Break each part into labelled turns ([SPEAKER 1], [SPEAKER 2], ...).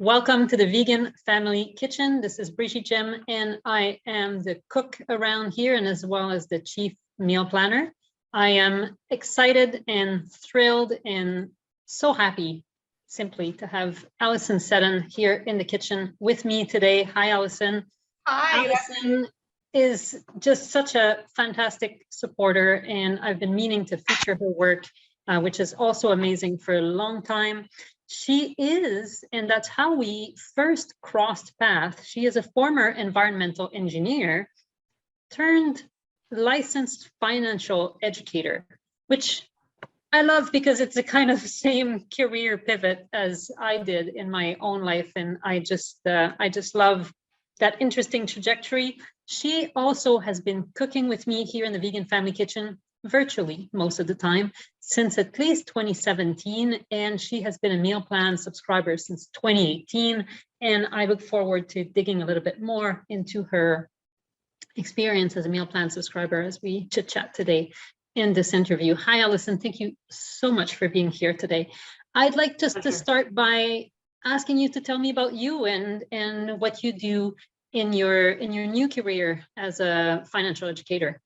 [SPEAKER 1] Welcome to the Vegan Family Kitchen. This is Brigitte Jim, and I am the cook around here and as well as the chief meal planner. I am excited and thrilled and so happy simply to have Alison Setton here in the kitchen with me today. Hi, Alison.
[SPEAKER 2] Hi.
[SPEAKER 1] Alison is just such a fantastic supporter, and I've been meaning to feature her work, which is also amazing, for a long time. She is, and that's how we first crossed paths. She is a former environmental engineer turned licensed financial educator, which I love because it's a kind of same career pivot as I did in my own life. And I just love that interesting trajectory. She also has been cooking with me here in the Vegan Family Kitchen virtually most of the time since at least 2017, and she has been a meal plan subscriber since 2018, and I look forward to digging a little bit more into her experience as a meal plan subscriber as we chit chat today in this interview. Hi, Alison. Thank you so much for being here today. I'd like just to start by asking you to tell me about you and what you do in your new career as a financial educator.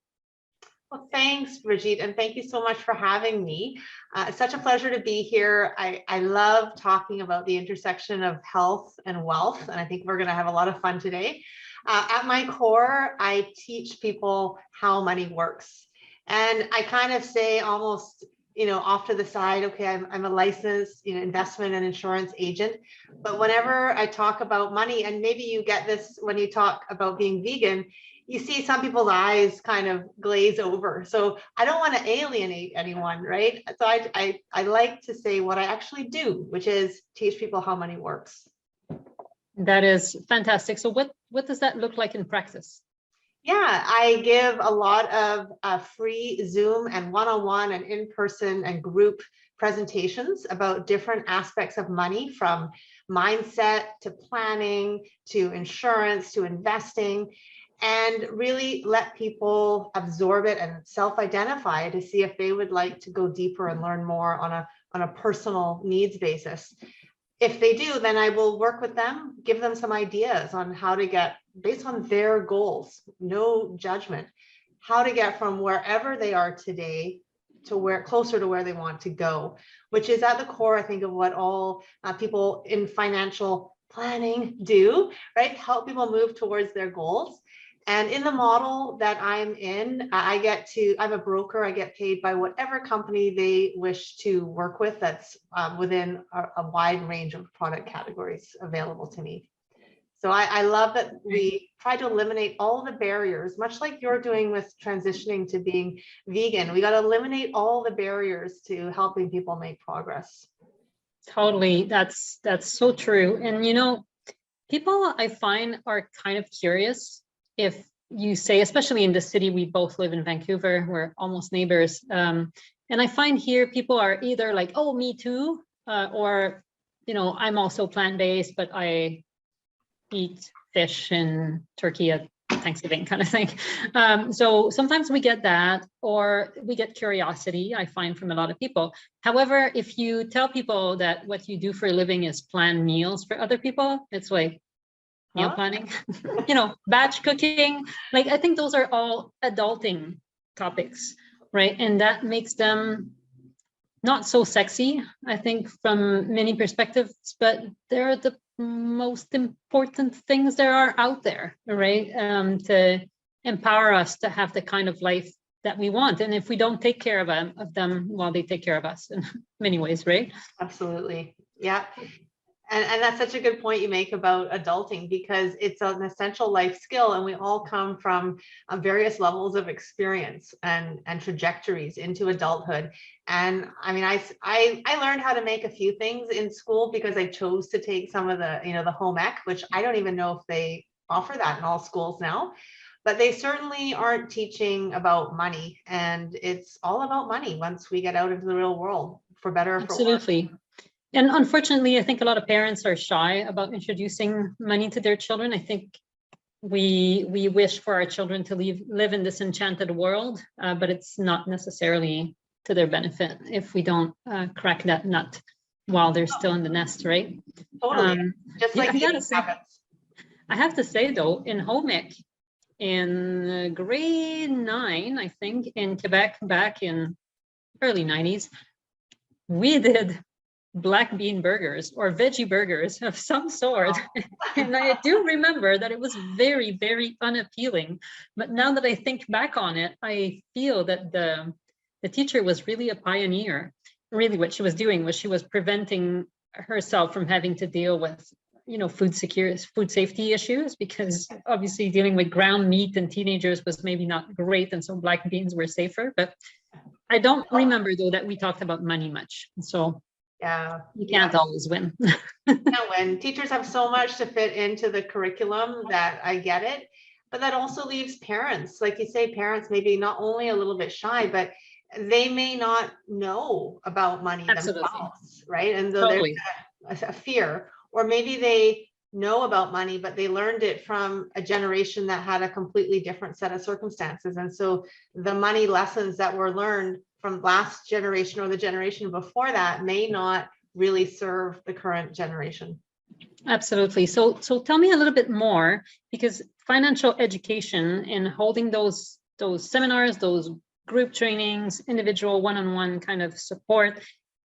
[SPEAKER 2] Well, thanks, Brigitte, and thank you so much for having me. It's such a pleasure to be here. I love talking about the intersection of health and wealth, and I think we're going to have a lot of fun today. At my core, I teach people how money works. And I kind of say almost, off to the side, okay, I'm a licensed, investment and insurance agent. But whenever I talk about money, and maybe you get this when you talk about being vegan, you see some people's eyes kind of glaze over. So I don't want to alienate anyone, right? So I like to say what I actually do, which is teach people how money works.
[SPEAKER 1] That is fantastic. So what does that look like in practice?
[SPEAKER 2] Yeah, I give a lot of free Zoom and one-on-one and in-person and group presentations about different aspects of money, from mindset to planning to insurance to investing, and really let people absorb it and self-identify to see if they would like to go deeper and learn more on a personal needs basis. If they do, then I will work with them, give them some ideas on how to get, based on their goals, no judgment, how to get from wherever they are today to closer to where they want to go, which is at the core, I think, of what all people in financial planning do, right? Help people move towards their goals. And in the model that I'm in, I'm a broker. I get paid by whatever company they wish to work with that's within a wide range of product categories available to me. So I love that we try to eliminate all the barriers, much like you're doing with transitioning to being vegan. We got to eliminate all the barriers to helping people make progress.
[SPEAKER 1] Totally. That's so true. And, people I find are kind of curious if you say, especially in the city, we both live in Vancouver, we're almost neighbors. And I find here people are either like, oh, me too, or, I'm also plant-based, but I eat fish and turkey at Thanksgiving kind of thing. So sometimes we get that, or we get curiosity, I find, from a lot of people. However, if you tell people that what you do for a living is plan meals for other people, it's like, meal planning, batch cooking. Like, I think those are all adulting topics, right? And that makes them not so sexy, I think, from many perspectives, but they're the most important things there are out there, right? To empower us to have the kind of life that we want. And if we don't take care of them, well, they take care of us in many ways, right?
[SPEAKER 2] Absolutely. Yeah. And that's such a good point you make about adulting, because it's an essential life skill, and we all come from various levels of experience and trajectories into adulthood. And I mean, I learned how to make a few things in school because I chose to take some of the, the home ec, which I don't even know if they offer that in all schools now, but they certainly aren't teaching about money. And it's all about money once we get out into the real world, for better or for worse.
[SPEAKER 1] Absolutely. And unfortunately, I think a lot of parents are shy about introducing money to their children. I think we wish for our children to live in this enchanted world, but it's not necessarily to their benefit if we don't crack that nut while they're still in the nest, right?
[SPEAKER 2] Totally. just
[SPEAKER 1] Yeah,
[SPEAKER 2] like eating habits.
[SPEAKER 1] I have to say though, in home ec, in grade 9, I think, in Quebec, back in early 90s, we did black bean burgers or veggie burgers of some sort. And I do remember that it was very, very unappealing. But now that I think back on it, I feel that the teacher was really a pioneer. Really, what she was doing was she was preventing herself from having to deal with food safety issues, because obviously dealing with ground meat and teenagers was maybe not great, and so black beans were safer. But I don't remember though that we talked about money much, so
[SPEAKER 2] Yeah,
[SPEAKER 1] you can't always win.
[SPEAKER 2] when teachers have so much to fit into the curriculum, that I get it, but that also leaves parents, like you say, parents maybe not only a little bit shy, but they may not know about money themselves, right? And so
[SPEAKER 1] Totally.
[SPEAKER 2] there's a fear, or maybe they know about money, but they learned it from a generation that had a completely different set of circumstances. And so the money lessons that were learned from last generation or the generation before that may not really serve the current generation.
[SPEAKER 1] Absolutely. So tell me a little bit more, because financial education and holding those seminars, those group trainings, individual one-on-one kind of support,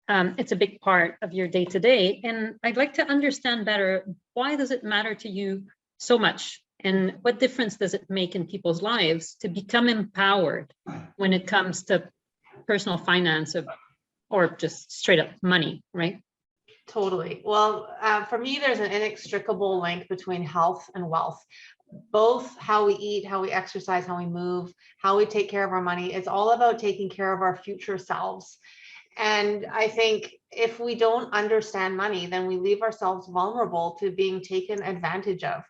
[SPEAKER 1] it's a big part of your day-to-day. And I'd like to understand better, why does it matter to you so much? And what difference does it make in people's lives to become empowered when it comes to personal finance or just straight up money, right?
[SPEAKER 2] Totally. Well, for me, there's an inextricable link between health and wealth. Both how we eat, how we exercise, how we move, how we take care of our money. It's all about taking care of our future selves. And I think if we don't understand money, then we leave ourselves vulnerable to being taken advantage of.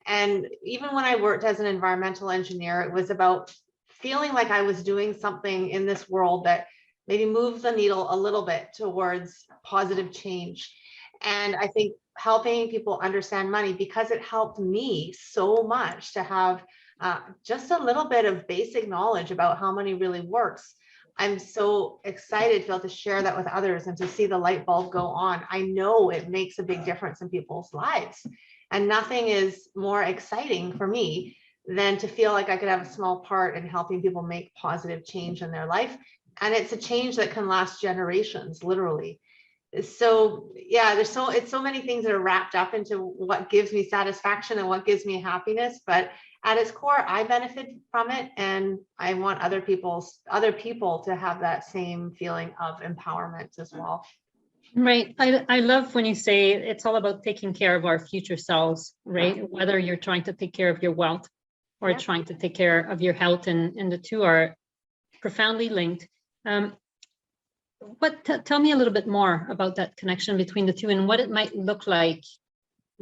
[SPEAKER 2] And even when I worked as an environmental engineer, it was about feeling like I was doing something in this world that maybe moves the needle a little bit towards positive change. And I think helping people understand money, because it helped me so much to have just a little bit of basic knowledge about how money really works. I'm so excited to be able to share that with others and to see the light bulb go on. I know it makes a big difference in people's lives. And nothing is more exciting for me than to feel like I could have a small part in helping people make positive change in their life. And it's a change that can last generations, literally. So yeah, it's so many things that are wrapped up into what gives me satisfaction and what gives me happiness. But at its core, I benefit from it, and I want other people to have that same feeling of empowerment as well.
[SPEAKER 1] Right. I love when you say it's all about taking care of our future selves, right? Whether you're trying to take care of your wealth or trying to take care of your health, and the two are profoundly linked. Tell me a little bit more about that connection between the two and what it might look like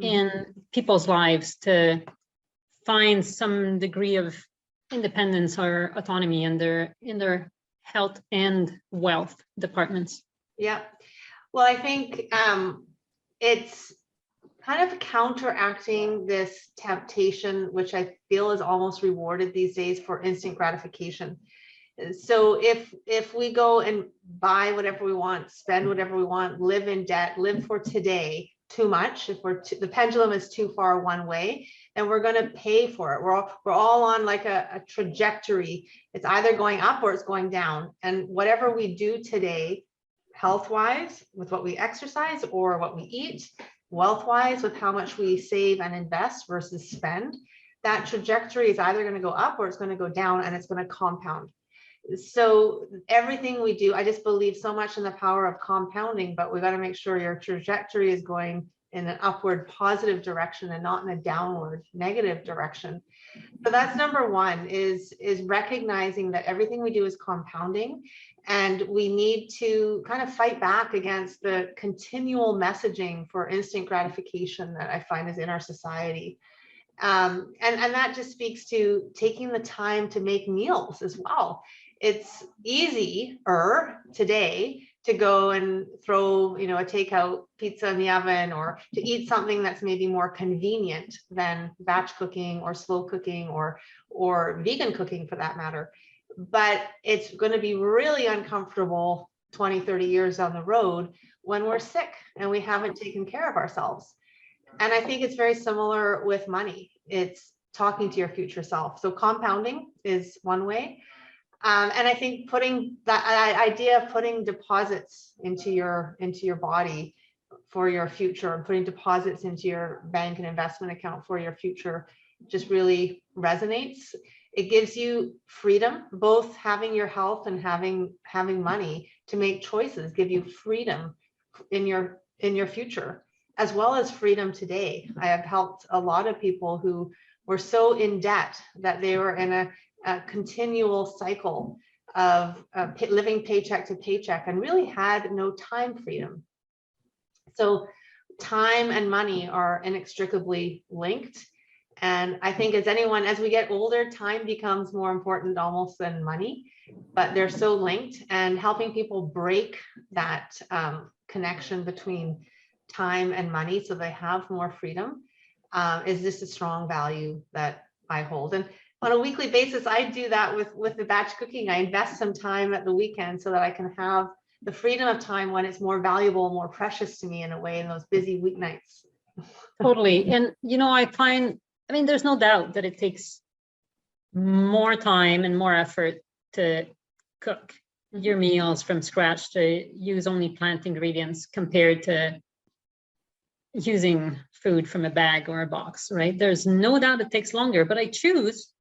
[SPEAKER 1] in people's lives to find some degree of independence or autonomy in their health and wealth departments.
[SPEAKER 2] Yeah. Well, I think it's kind of counteracting this temptation, which I feel is almost rewarded these days, for instant gratification. So if we go and buy whatever we want, spend whatever we want, live in debt, live for today too much, if the pendulum is too far one way, then we're going to pay for it. We're all on like a trajectory. It's either going up or it's going down. And whatever we do today, health-wise, with what we exercise or what we eat, wealth-wise, with how much we save and invest versus spend, that trajectory is either going to go up or it's going to go down, and it's going to compound. So everything we do, I just believe so much in the power of compounding, but we got to make sure your trajectory is going in an upward positive direction and not in a downward negative direction. So that's number one, is recognizing that everything we do is compounding, and we need to kind of fight back against the continual messaging for instant gratification that I find is in our society. And that just speaks to taking the time to make meals as well. It's easier today to go and throw, a takeout pizza in the oven, or to eat something that's maybe more convenient than batch cooking or slow cooking or vegan cooking for that matter. But it's going to be really uncomfortable 20, 30 years down the road when we're sick and we haven't taken care of ourselves. And I think it's very similar with money. It's talking to your future self. So compounding is one way. And I think putting that idea of putting deposits into your body for your future, and putting deposits into your bank and investment account for your future just really resonates. It gives you freedom, both having your health and having money to make choices, give you freedom in your future, as well as freedom today. I have helped a lot of people who were so in debt that they were in a continual cycle of living paycheck to paycheck and really had no time freedom. So time and money are inextricably linked. And I think as we get older, time becomes more important almost than money, but they're so linked, and helping people break that connection between time and money so they have more freedom is just a strong value that I hold. And on a weekly basis, I do that with the batch cooking. I invest some time at the weekend so that I can have the freedom of time when it's more valuable, more precious to me in a way in those busy weeknights.
[SPEAKER 1] Totally. And, there's no doubt that it takes more time and more effort to cook your meals from scratch, to use only plant ingredients compared to using food from a bag or a box, right? There's no doubt it takes longer, but I choose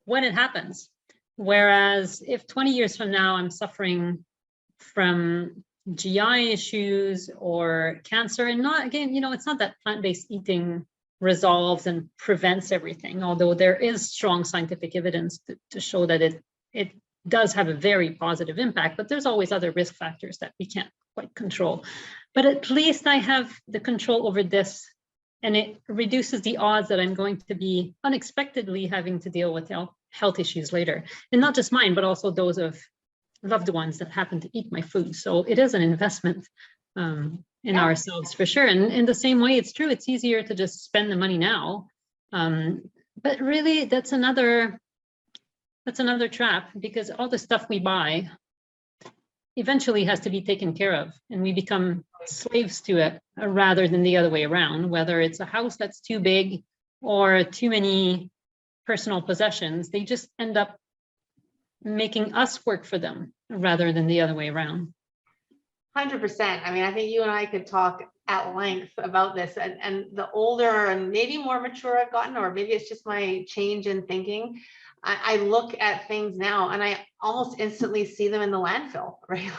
[SPEAKER 1] when it happens. Whereas if 20 years from now, I'm suffering from GI issues or cancer, and it's not that plant-based eating resolves and prevents everything, although there is strong scientific evidence to show that it does have a very positive impact, but there's always other risk factors that we can't quite control. But at least I have the control over this, and it reduces the odds that I'm going to be unexpectedly having to deal with health issues later. And not just mine, but also those of loved ones that happen to eat my food. So it is an investment in ourselves for sure. And in the same way, it's true, it's easier to just spend the money now. But really, that's another trap, because all the stuff we buy eventually has to be taken care of, and we become slaves to it rather than the other way around, whether it's a house that's too big or too many personal possessions. They just end up making us work for them rather than the other way around.
[SPEAKER 2] 100%. I mean, I think you and I could talk at length about this, and the older and maybe more mature I've gotten, or maybe it's just my change in thinking, I look at things now and I almost instantly see them in the landfill, right?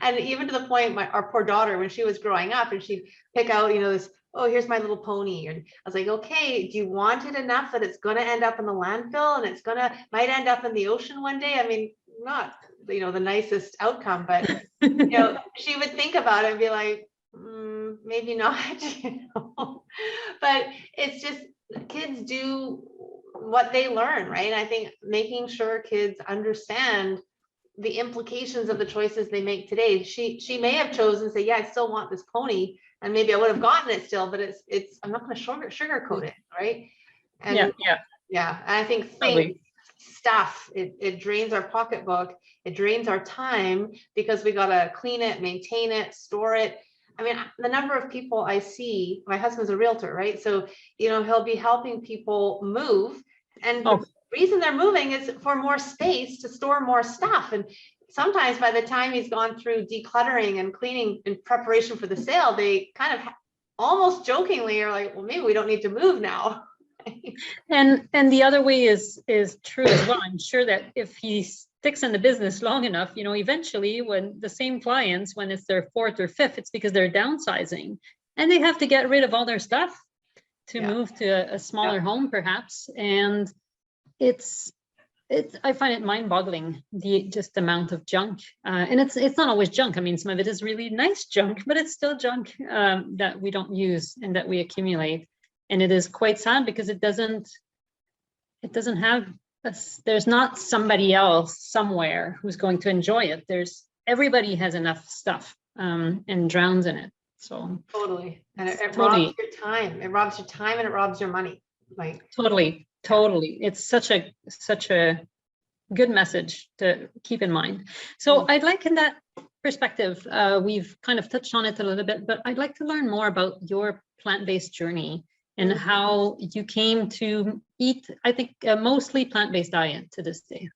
[SPEAKER 2] And even to the point, our poor daughter, when she was growing up, and she'd pick out, this, oh, here's my little pony. And I was like, okay, do you want it enough that it's going to end up in the landfill, and it's might end up in the ocean one day? I mean, not, the nicest outcome, but, she would think about it and be like, maybe not, but it's just, kids do what they learn, right? And I think making sure kids understand the implications of the choices they make today. She may have chosen to say, yeah, I still want this pony, and maybe I would have gotten it still, but it's I'm not going to sugarcoat it, right? And yeah. And I think stuff, it drains our pocketbook, it drains our time, because we got to clean it, maintain it, store it. I mean, the number of people I see, my husband's a realtor, right? So, he'll be helping people move, and the reason they're moving is for more space to store more stuff. And sometimes by the time he's gone through decluttering and cleaning in preparation for the sale, they kind of almost jokingly are like, well, maybe we don't need to move now.
[SPEAKER 1] And the other way is true as well. I'm sure that if he sticks in the business long enough, eventually, when the same clients, when it's their fourth or fifth, it's because they're downsizing and they have to get rid of all their stuff to move to a smaller home, perhaps. And I find it mind-boggling, the amount of junk, and it's not always junk. I mean, some of it is really nice junk, but it's still junk that we don't use and that we accumulate. And it is quite sad, because it doesn't have there's not somebody else somewhere who's going to enjoy it. Everybody has enough stuff and drowns in it. So
[SPEAKER 2] totally, and it robs your time. It robs your time, and it robs your money. Like
[SPEAKER 1] totally. It's such a good message to keep in mind. So I'd like, in that perspective, we've kind of touched on it a little bit, but I'd like to learn more about your plant-based journey and how you came to eat, I think, a mostly plant-based diet to this day.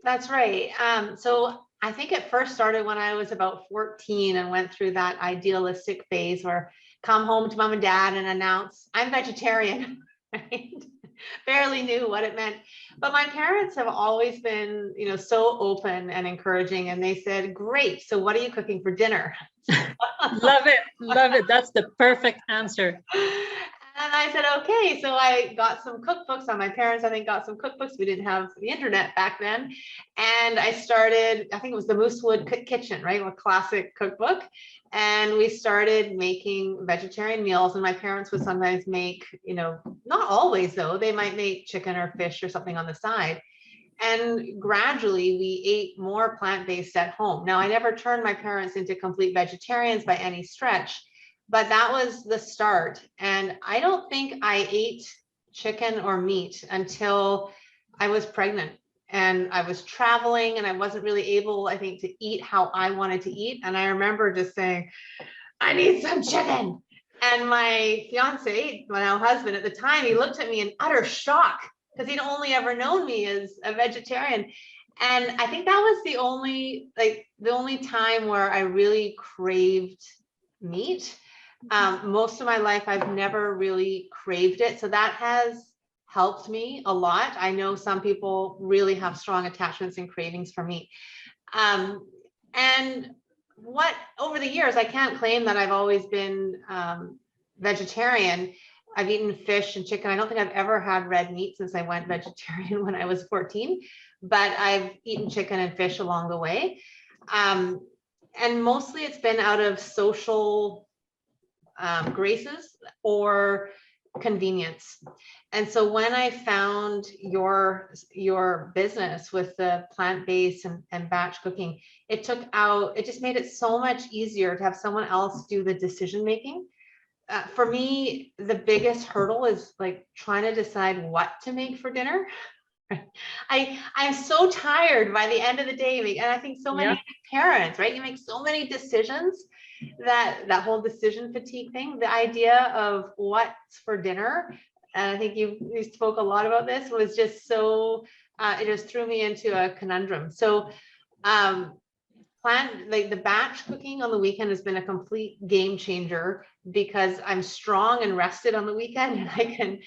[SPEAKER 2] That's right. So I think it first started when I was about 14 and went through that idealistic phase where come home to mom and dad and announce I'm vegetarian, right? Barely knew what it meant. But my parents have always been, so open and encouraging. And they said, great. So what are you cooking for dinner?
[SPEAKER 1] Love it. Love it. That's the perfect answer.
[SPEAKER 2] And I said, okay. So I got some cookbooks on my parents. I think got some cookbooks. We didn't have the internet back then. And I started, I think it was the Moosewood Kitchen, right? A classic cookbook. And we started making vegetarian meals. And my parents would sometimes make, not always though, they might make chicken or fish or something on the side. And gradually we ate more plant-based at home. Now, I never turned my parents into complete vegetarians by any stretch, but that was the start. And I don't think I ate chicken or meat until I was pregnant and I was traveling and I wasn't really able, I think, to eat how I wanted to eat. And I remember just saying, I need some chicken. And my fiance, my now husband at the time, he looked at me in utter shock because he'd only ever known me as a vegetarian. And I think that was the only time where I really craved meat. Most of my life, I've never really craved it. So that has helped me a lot. I know some people really have strong attachments and cravings for meat. And over the years, I can't claim that I've always been vegetarian. I've eaten fish and chicken. I don't think I've ever had red meat since I went vegetarian when I was 14, but I've eaten chicken and fish along the way. And mostly it's been out of social graces or convenience. And so when I found your business with the plant-based and batch cooking, it just made it so much easier to have someone else do the decision making. For me, the biggest hurdle is like trying to decide what to make for dinner. I'm so tired by the end of the day, and I think so many parents, right? You make so many decisions that whole decision fatigue thing, the idea of what's for dinner, and I think you spoke a lot about this, was just so, it just threw me into a conundrum. So the batch cooking on the weekend has been a complete game changer because I'm strong and rested on the weekend, and I can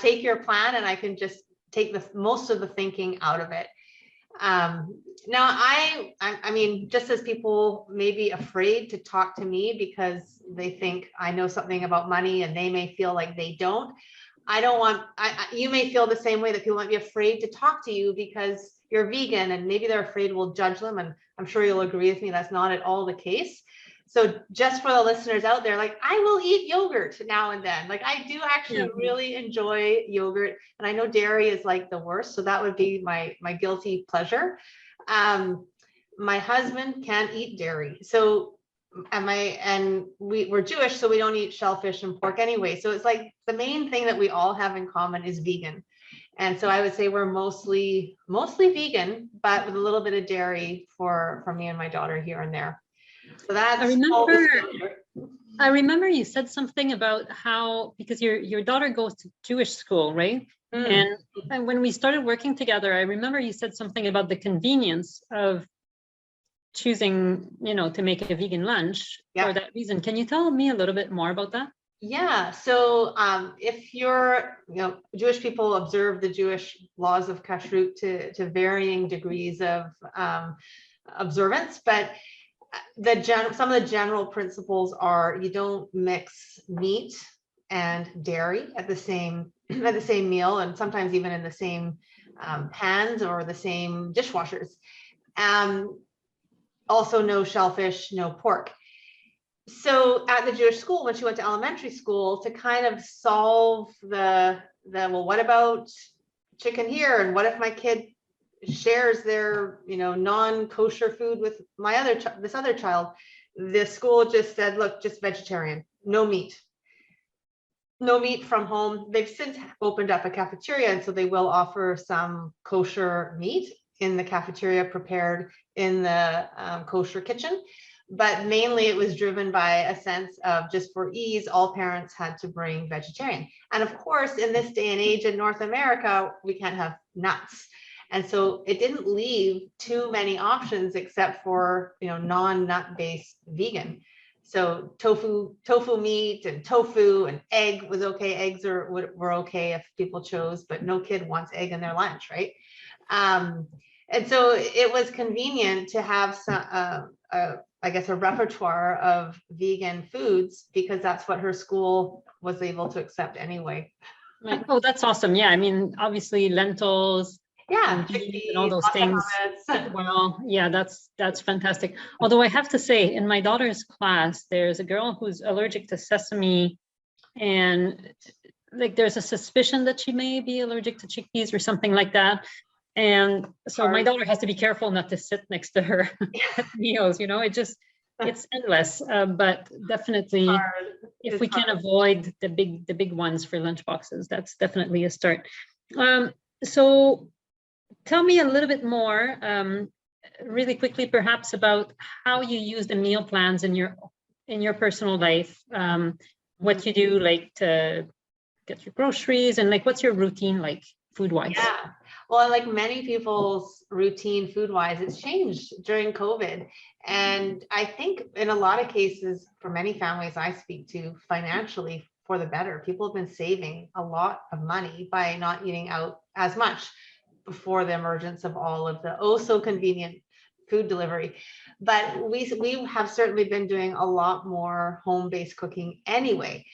[SPEAKER 2] take your plan and I can just take most of the thinking out of it. Now I mean, just as people may be afraid to talk to me because they think I know something about money and they may feel like they don't, you may feel the same way, that people might be afraid to talk to you because you're vegan and maybe they're afraid we'll judge them. And I'm sure you'll agree with me, that's not at all the case. So just for the listeners out there, like, I will eat yogurt now and then. Like, I do actually really enjoy yogurt, and I know dairy is like the worst. So that would be my guilty pleasure. My husband can't eat dairy. So we're Jewish, so we don't eat shellfish and pork anyway. So it's like the main thing that we all have in common is vegan. And so I would say we're mostly vegan, but with a little bit of dairy for me and my daughter here and there. So that's
[SPEAKER 1] I remember you said something about how, because your daughter goes to Jewish school, right? And when we started working together, I remember you said something about the convenience of choosing, to make a vegan lunch for that reason. Can you tell me a little bit more about that?
[SPEAKER 2] Yeah. So if you're, Jewish people observe the Jewish laws of kashrut to varying degrees of observance, but some of the general principles are you don't mix meat and dairy at the same meal, and sometimes even in the same pans or the same dishwashers. Also no shellfish, no pork. So at the Jewish school, when she went to elementary school, to kind of solve well, what about chicken here? And what if my kid shares their, non-kosher food with this other child? The school just said, look, just vegetarian, no meat from home. They've since opened up a cafeteria, and so they will offer some kosher meat in the cafeteria prepared in the kosher kitchen. but mainly it was driven by a sense of just for ease, all parents had to bring vegetarian. And of course, in this day and age in North America, we can't have nuts. And so it didn't leave too many options except for, non-nut based vegan. So tofu meat and tofu and egg was okay. Eggs were okay if people chose, but no kid wants egg in their lunch, right? And so it was convenient to have some, I guess, a repertoire of vegan foods because that's what her school was able to accept anyway.
[SPEAKER 1] Right. Oh, that's awesome. Yeah, I mean, obviously lentils,
[SPEAKER 2] Yeah,
[SPEAKER 1] beans and all those
[SPEAKER 2] lots of
[SPEAKER 1] things.
[SPEAKER 2] hummus.
[SPEAKER 1] Well, yeah, that's fantastic. Although I have to say, in my daughter's class, there's a girl who's allergic to sesame, and like there's a suspicion that she may be allergic to chickpeas or something like that. And so my daughter has to be careful not to sit next to her at meals. It's endless. But definitely, if we can avoid the big ones for lunch boxes, that's definitely a start. So tell me a little bit more, really quickly, perhaps, about how you use the meal plans in your personal life. What you do, like to get your groceries, and like what's your routine like food-wise?
[SPEAKER 2] Yeah, well, like many people's routine food-wise, it's changed during COVID. And I think in a lot of cases, for many families I speak to, financially for the better. People have been saving a lot of money by not eating out as much before the emergence of all of the so convenient food delivery. But we have certainly been doing a lot more home-based cooking anyway.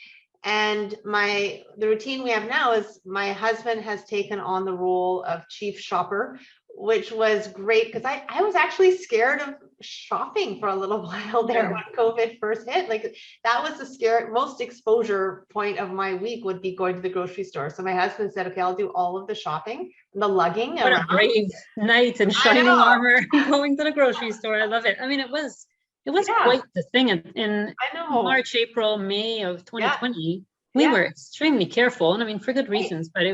[SPEAKER 2] And the routine we have now is my husband has taken on the role of chief shopper, which was great because I was actually scared of shopping for a little while there when COVID first hit. Like that was the most exposure point of my week would be going to the grocery store. So my husband said, okay, I'll do all of the shopping, the lugging.
[SPEAKER 1] What a brave knight in shining armor going to the grocery store. I love it. I mean, it was quite the thing in March, April, May of 2020. We were extremely careful, and I mean, for good reasons, but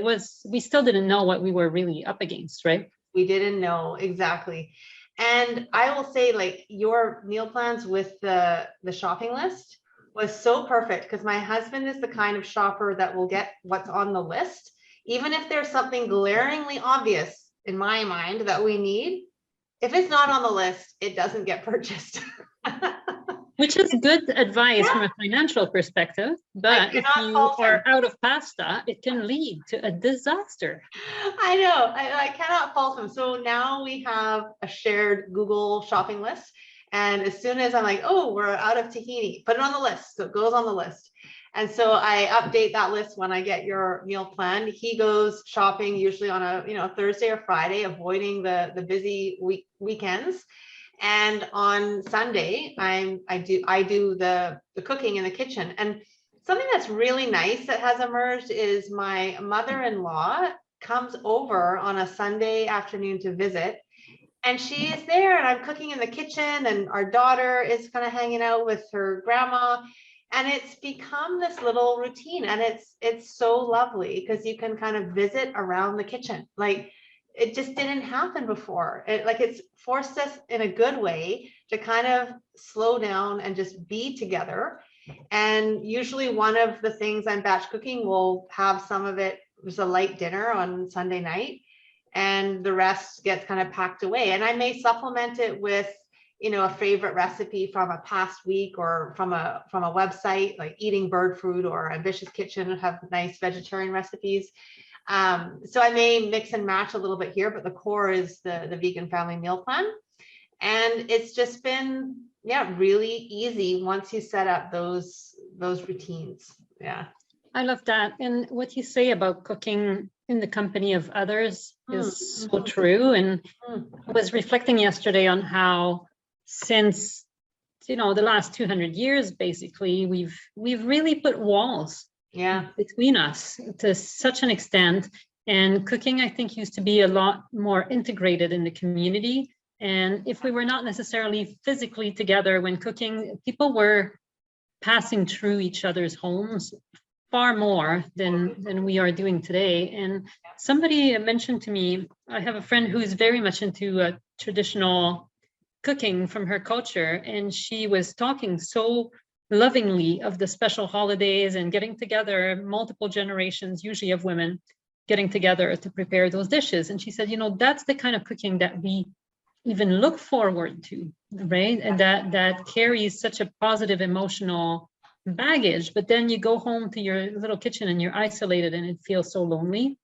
[SPEAKER 1] we still didn't know what we were really up against, right?
[SPEAKER 2] We didn't know exactly. And I will say, like, your meal plans with the shopping list was so perfect because my husband is the kind of shopper that will get what's on the list, even if there's something glaringly obvious in my mind that we need. If it's not on the list, it doesn't get purchased.
[SPEAKER 1] Which is good advice from a financial perspective, but if you are out of pasta, it can lead to a disaster.
[SPEAKER 2] I know, I cannot fault him. So now we have a shared Google shopping list. And as soon as I'm like, oh, we're out of tahini, put it on the list. So it goes on the list. And so I update that list when I get your meal plan. He goes shopping usually on a Thursday or Friday, avoiding the busy weekends. And on Sunday, I do the cooking in the kitchen. And something that's really nice that has emerged is my mother-in-law comes over on a Sunday afternoon to visit. And she is there and I'm cooking in the kitchen and our daughter is kind of hanging out with her grandma. And it's become this little routine. And it's so lovely because you can kind of visit around the kitchen. Like, it just didn't happen before. It's forced us in a good way to kind of slow down and just be together. And usually one of the things I'm batch cooking will have some of it, there's a light dinner on Sunday night, and the rest gets kind of packed away. And I may supplement it with, a favorite recipe from a past week or from a website like Eating Bird Food or Ambitious Kitchen have nice vegetarian recipes. So I may mix and match a little bit here, but the core is the vegan family meal plan. And it's just been, really easy once you set up those routines. Yeah.
[SPEAKER 1] I love that. And what you say about cooking in the company of others is so true. And I was reflecting yesterday on how since, the last 200 years, basically, we've really put walls between us to such an extent. And cooking, I think, used to be a lot more integrated in the community. And if we were not necessarily physically together when cooking, people were passing through each other's homes far more than we are doing today. And somebody mentioned to me, I have a friend who is very much into traditional cooking from her culture, and she was talking so lovingly of the special holidays and getting together, multiple generations, usually of women, getting together to prepare those dishes. And she said, that's the kind of cooking that we even look forward to, right? And that carries such a positive emotional baggage. But then you go home to your little kitchen and you're isolated and it feels so lonely.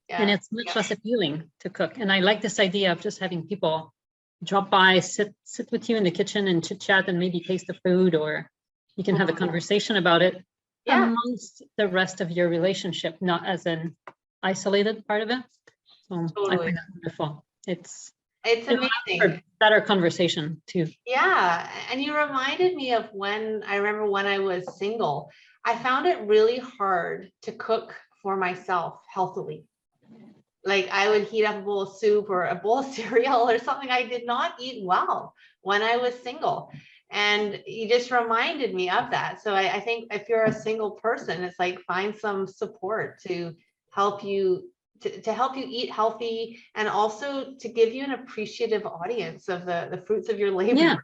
[SPEAKER 1] And it's much less appealing to cook. And I like this idea of just having people drop by, sit with you in the kitchen and chit chat and maybe taste the food, or you can have a conversation about it amongst the rest of your relationship, not as an isolated part of it. So I find that wonderful. It's
[SPEAKER 2] amazing.
[SPEAKER 1] For better conversation too.
[SPEAKER 2] Yeah. And you reminded me of when I was single, I found it really hard to cook for myself healthily. Like I would heat up a bowl of soup or a bowl of cereal or something. I did not eat well when I was single. And you just reminded me of that. So I think if you're a single person, it's like find some support to help you to help you eat healthy, and also to give you an appreciative audience of the fruits of your labor.
[SPEAKER 1] Yeah,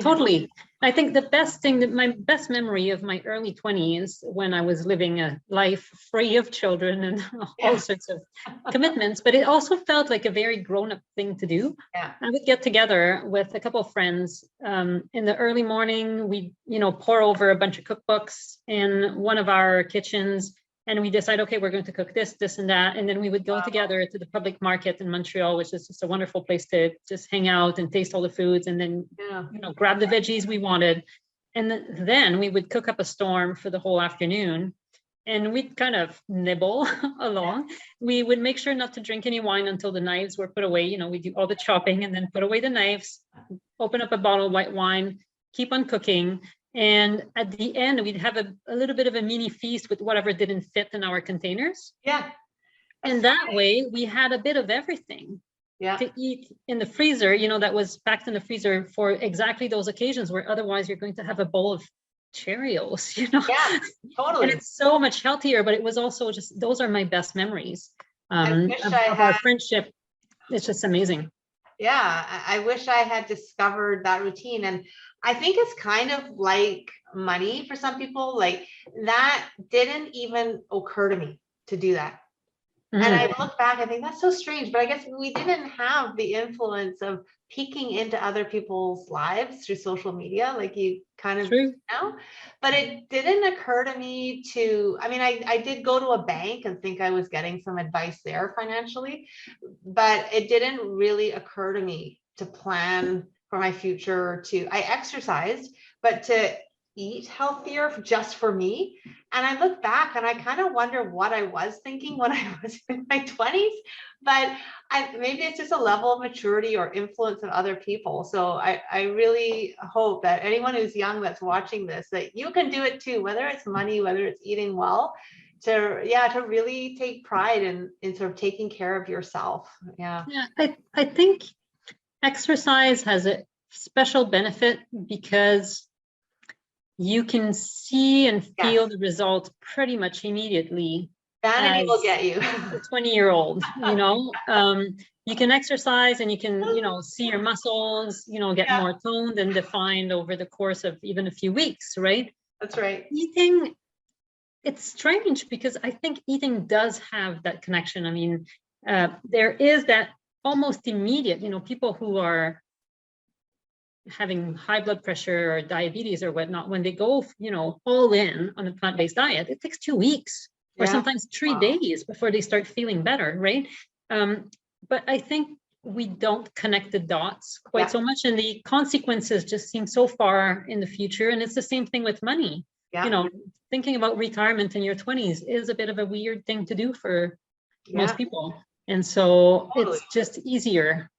[SPEAKER 1] totally. I think the best thing, that my best memory of my early 20s, when I was living a life free of children and all sorts of commitments, but it also felt like a very grown-up thing to do.
[SPEAKER 2] Yeah.
[SPEAKER 1] I would get together with a couple of friends in the early morning. We, pour over a bunch of cookbooks in one of our kitchens, and we decide, okay, we're going to cook this, this, and that. And then we would go together to the public market in Montreal, which is just a wonderful place to just hang out and taste all the foods, and then, grab the veggies we wanted. And then we would cook up a storm for the whole afternoon, and we'd kind of nibble along. We would make sure not to drink any wine until the knives were put away. We do all the chopping and then put away the knives, open up a bottle of white wine, keep on cooking. And at the end, we'd have a little bit of a mini feast with whatever didn't fit in our containers.
[SPEAKER 2] Yeah.
[SPEAKER 1] And that way we had a bit of everything to eat in the freezer, that was packed in the freezer for exactly those occasions where otherwise you're going to have a bowl of Cheerios,
[SPEAKER 2] Yeah, totally.
[SPEAKER 1] And it's so much healthier, but it was also just, those are my best memories of our friendship. It's just amazing.
[SPEAKER 2] Yeah, I wish I had discovered that routine. And I think it's kind of like money for some people. Like that didn't even occur to me to do that. Mm-hmm. And I look back, I think that's so strange, but I guess we didn't have the influence of peeking into other people's lives through social media, like you kind of know. But it didn't occur to me I did go to a bank and think I was getting some advice there financially, but it didn't really occur to me to plan for my future. I exercised, but to eat healthier just for me. And I look back and I kind of wonder what I was thinking when I was in my 20s, but maybe it's just a level of maturity or influence of other people. So I really hope that anyone who's young that's watching this, that you can do it too, whether it's money, whether it's eating well, to really take pride in sort of taking care of yourself. Yeah.
[SPEAKER 1] I think exercise has a special benefit because you can see and feel the results pretty much immediately.
[SPEAKER 2] Vanity will get you.
[SPEAKER 1] A 20-year-old, you can exercise and you can, see your muscles, get more toned and defined over the course of even a few weeks, right?
[SPEAKER 2] That's right.
[SPEAKER 1] Eating, it's strange because I think eating does have that connection. I mean, there is that almost immediate, people who are having high blood pressure or diabetes or whatnot, when they go, all in on a plant-based diet, it takes 2 weeks or sometimes 3 days before they start feeling better, right? But I think we don't connect the dots quite so much, and the consequences just seem so far in the future. And it's the same thing with money. Thinking about retirement in your 20s is a bit of a weird thing to do for most people. And so it's just easier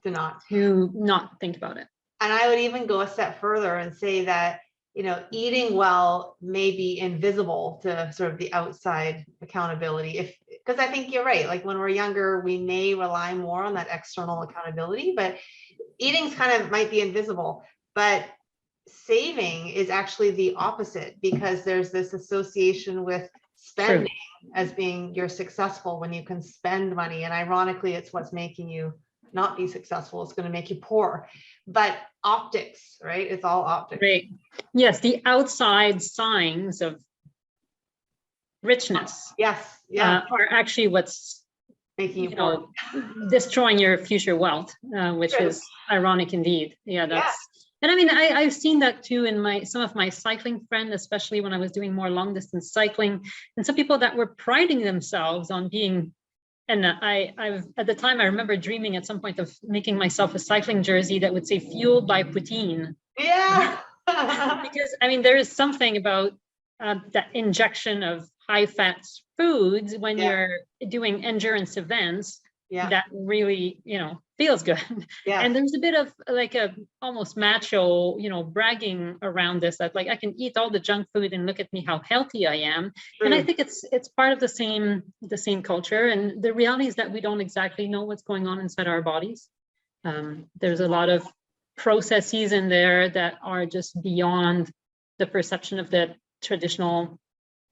[SPEAKER 2] to
[SPEAKER 1] not think about it.
[SPEAKER 2] And I would even go a step further and say that, eating well may be invisible to sort of the outside accountability. Because I think you're right. Like when we're younger, we may rely more on that external accountability, but eating's kind of might be invisible. But saving is actually the opposite, because there's this association with spending as being you're successful when you can spend money. And ironically, it's what's making you not be successful. It's going to make you poor. But optics, right? It's all optics.
[SPEAKER 1] Right. Yes, the outside signs of richness
[SPEAKER 2] Yes. Yeah.
[SPEAKER 1] are actually what's
[SPEAKER 2] Making you poor.
[SPEAKER 1] destroying your future wealth, which is ironic indeed. Yeah, that's. And I mean, I've seen that too in some of my cycling friends, especially when I was doing more long distance cycling, and some people that were priding themselves on being. And I've at the time I remember dreaming at some point of making myself a cycling jersey that would say "fueled by poutine."
[SPEAKER 2] Yeah.
[SPEAKER 1] Because I mean, there is something about that injection of high fat foods when you're doing endurance events that really, feels good.
[SPEAKER 2] Yeah.
[SPEAKER 1] And there's a bit of like a almost macho, bragging around this, that like I can eat all the junk food and look at me how healthy I am. And I think it's part of the same culture. And the reality is that we don't exactly know what's going on inside our bodies. There's a lot of processes in there that are just beyond the perception of the traditional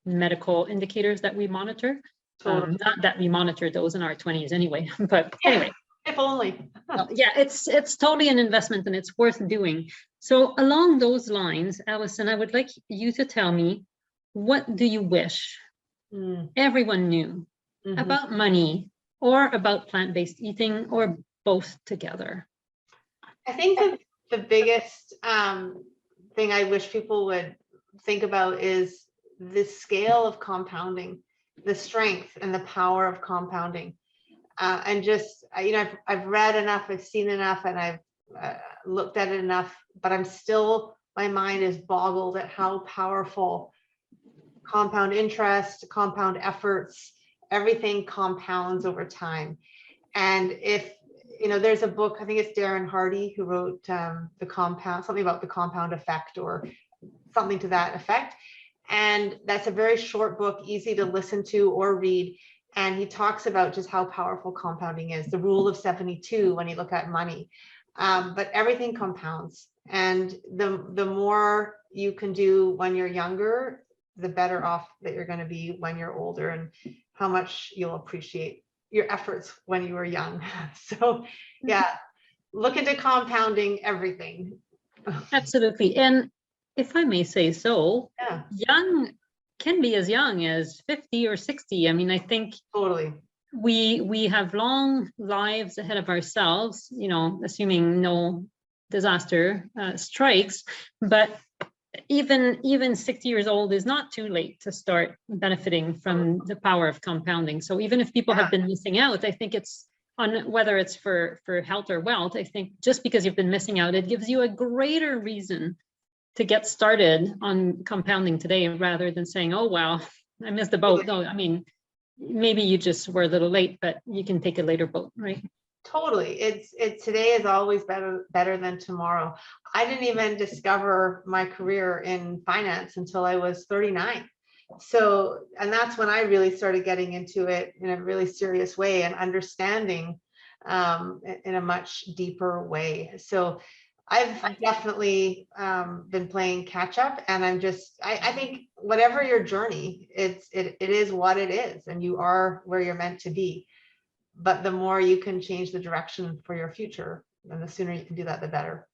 [SPEAKER 1] medical indicators that we monitor. Not that we monitor those in our 20s anyway, but anyway.
[SPEAKER 2] If only.
[SPEAKER 1] Yeah, it's totally an investment and it's worth doing. So along those lines, Alison, I would like you to tell me, what do you wish everyone knew about money or about plant-based eating or both together?
[SPEAKER 2] I think that the biggest thing I wish people would think about is the scale of compounding, the strength and the power of compounding. And just, I've read enough, I've seen enough, and I've looked at it enough, but my mind is boggled at how powerful compound interest, compound efforts, everything compounds over time. And if, there's a book, I think it's Darren Hardy who wrote something about the compound effect or something to that effect. And that's a very short book, easy to listen to or read. And he talks about just how powerful compounding is, the rule of 72 when you look at money. But everything compounds. And the more you can do when you're younger, the better off that you're going to be when you're older, and how much you'll appreciate your efforts when you were young. So yeah, look into compounding everything.
[SPEAKER 1] Absolutely. And if I may say so, young can be as young as 50 or 60. I mean, I think
[SPEAKER 2] totally
[SPEAKER 1] we have long lives ahead of ourselves, assuming no disaster strikes. But even 60 years old is not too late to start benefiting from the power of compounding. So even if people have been missing out, I think it's on whether it's for health or wealth. I think just because you've been missing out, it gives you a greater reason to get started on compounding today, rather than saying, oh, well, I missed the boat. No, I mean, maybe you just were a little late, but you can take a later boat, right?
[SPEAKER 2] Totally. It's today is always better than tomorrow. I didn't even discover my career in finance until I was 39. So, and that's when I really started getting into it in a really serious way and understanding in a much deeper way. So I've definitely been playing catch up, and I think whatever your journey, it is what it is, and you are where you're meant to be. But the more you can change the direction for your future, and the sooner you can do that, the better.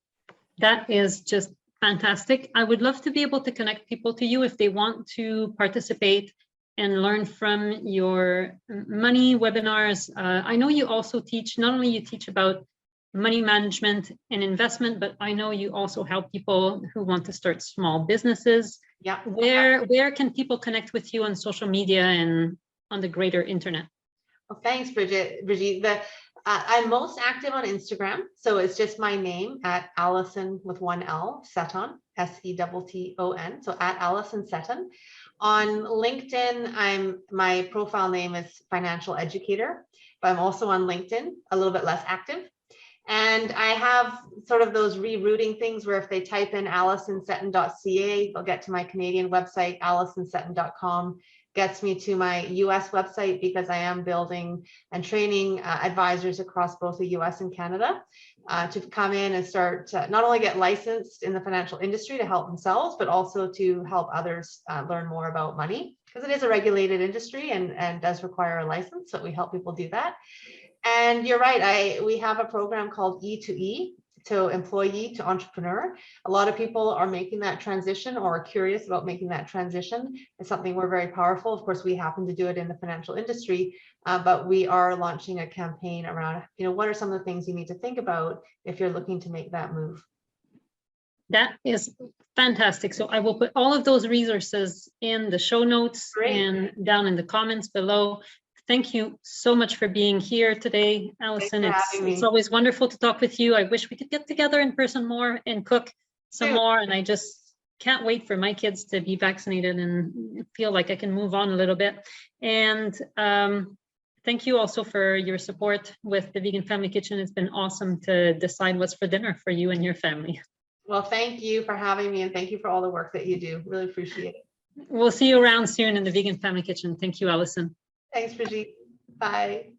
[SPEAKER 1] That is just fantastic. I would love to be able to connect people to you if they want to participate and learn from your money webinars. I know you also teach, not only you teach about money management and investment, but I know you also help people who want to start small businesses.
[SPEAKER 2] Yeah.
[SPEAKER 1] Where can people connect with you on social media and on the greater internet?
[SPEAKER 2] Well, thanks, Brigitte. I'm most active on Instagram. So it's just my name at Alison with one L, Setton, Setton. So at Alison Setton. On LinkedIn, my profile name is Financial Educator, but I'm also on LinkedIn, a little bit less active. And I have sort of those rerouting things where if they type in alisonsetton.ca, they'll get to my Canadian website, alisonsetton.com. Gets me to my US website, because I am building and training advisors across both the US and Canada to come in and start to not only get licensed in the financial industry to help themselves, but also to help others learn more about money, because it is a regulated industry and does require a license. So we help people do that. And you're right. We have a program called E2E, to employee to entrepreneur. A lot of people are making that transition or are curious about making that transition. It's something we're very powerful. Of course, we happen to do it in the financial industry, but we are launching a campaign around, what are some of the things you need to think about if you're looking to make that move.
[SPEAKER 1] That is fantastic. So I will put all of those resources in the show notes. Great. And down in the comments below. Thank you so much for being here today, Alison. It's always wonderful to talk with you. I wish we could get together in person more and cook some more. And I just can't wait for my kids to be vaccinated and feel like I can move on a little bit. And thank you also for your support with the Vegan Family Kitchen. It's been awesome to decide what's for dinner for you and your family.
[SPEAKER 2] Well, thank you for having me, and thank you for all the work that you do. Really appreciate it.
[SPEAKER 1] We'll see you around soon in the Vegan Family Kitchen. Thank you, Alison.
[SPEAKER 2] Thanks, Brigitte. Bye.